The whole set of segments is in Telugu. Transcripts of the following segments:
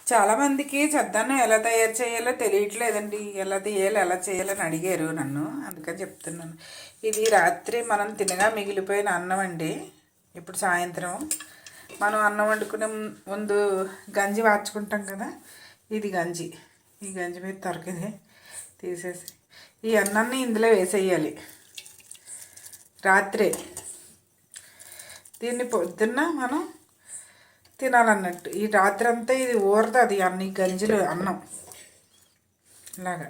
చాలామందికి చద్దన్నం ఎలా తయారు చేయాలో తెలియట్లేదండి. ఎలా తీయాలి ఎలా చేయాలని అడిగారు నన్ను, అందుకని చెప్తున్నాను. ఇది రాత్రి మనం తినగా మిగిలిపోయిన అన్నం అండి. ఇప్పుడు సాయంత్రం మనం అన్నం వండుకునే ముందు గంజి వార్చుకుంటాం కదా, ఇది గంజి. ఈ గంజి మీద తొరకది తీసేసి ఈ అన్నాన్ని ఇందులో వేసేయాలి రాత్రే. దీన్ని పొద్దున్న మనం తినాలన్నట్టు. ఈ రాత్రి అంతా ఇది ఊరుతుంది అన్ని గంజిలో అన్నం ఇలాగా.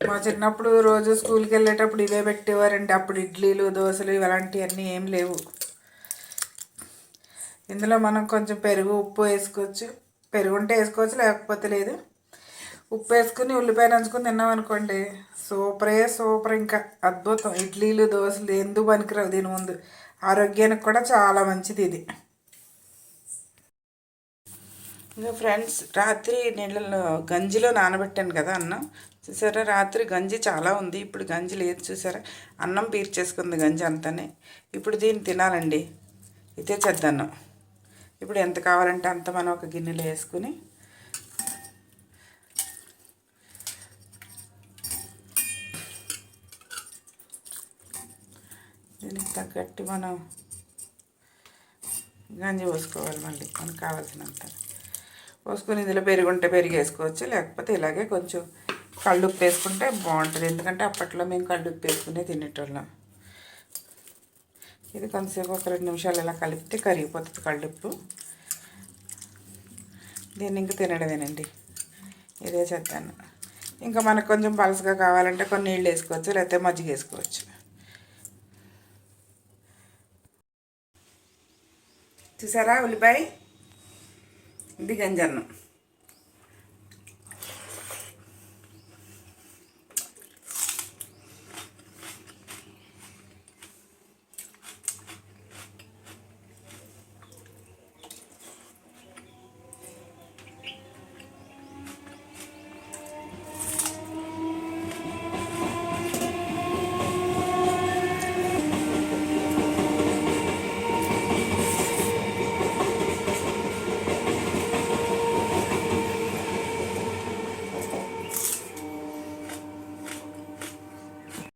మా చిన్నప్పుడు రోజు స్కూల్కి వెళ్ళేటప్పుడు ఇవే పెట్టేవారండి. అప్పుడు ఇడ్లీలు దోశలు ఇలాంటివన్నీ ఏం లేవు. ఇందులో మనం కొంచెం పెరుగు ఉప్పు వేసుకోవచ్చు. పెరుగు ఉంటే వేసుకోవచ్చు, లేకపోతే లేదు. ఉప్పు వేసుకుని ఉల్లిపాయ నంచుకొని తిన్నామనుకోండి, సూపర్. ఇంకా అద్భుతం. ఇడ్లీలు దోశలు ఎందుకు పనికిరావు దీని ముందు. ఆరోగ్యానికి కూడా చాలా మంచిది ఇది. ఇంకా ఫ్రెండ్స్, రాత్రి నీళ్ళలో గంజిలో నానబెట్టాను కదా అన్నం. చూసారా, రాత్రి గంజి చాలా ఉంది, ఇప్పుడు గంజి లేదు. చూసారా, అన్నం పీర్చేసుకుంది గంజి అంతానే. ఇప్పుడు దీన్ని తినాలండి. ఇదే చెద్దన్నం. ఇప్పుడు ఎంత కావాలంటే అంత మనం ఒక గిన్నెలో వేసుకుని దీనికి తగ్గట్టు మనం గంజి పోసుకోవాలి. మళ్ళీ మనకు కావాల్సినంత పోసుకొని ఇందులో పెరుగు ఉంటే పెరుగు వేసుకోవచ్చు, లేకపోతే ఇలాగే కొంచెం కళ్ళుప్పు వేసుకుంటే బాగుంటుంది. ఎందుకంటే అప్పట్లో మేము కళ్ళుప్పు వేసుకునే తినేటోళ్ళం. ఇది కొంతసేపు ఒక 2 నిమిషాలు ఇలా కలిపితే కరిగిపోతుంది కళ్ళుప్పు. దీన్ని ఇంకా తినడమేనండి. ఇదే చేద్దాను. ఇంకా మనకు కొంచెం పలసగా కావాలంటే కొన్ని నీళ్ళు వేసుకోవచ్చు, లేకపోతే మజ్జిగ వేసుకోవచ్చు. చూసారా ఉల్లిపాయ, ఇది గంజన్నం.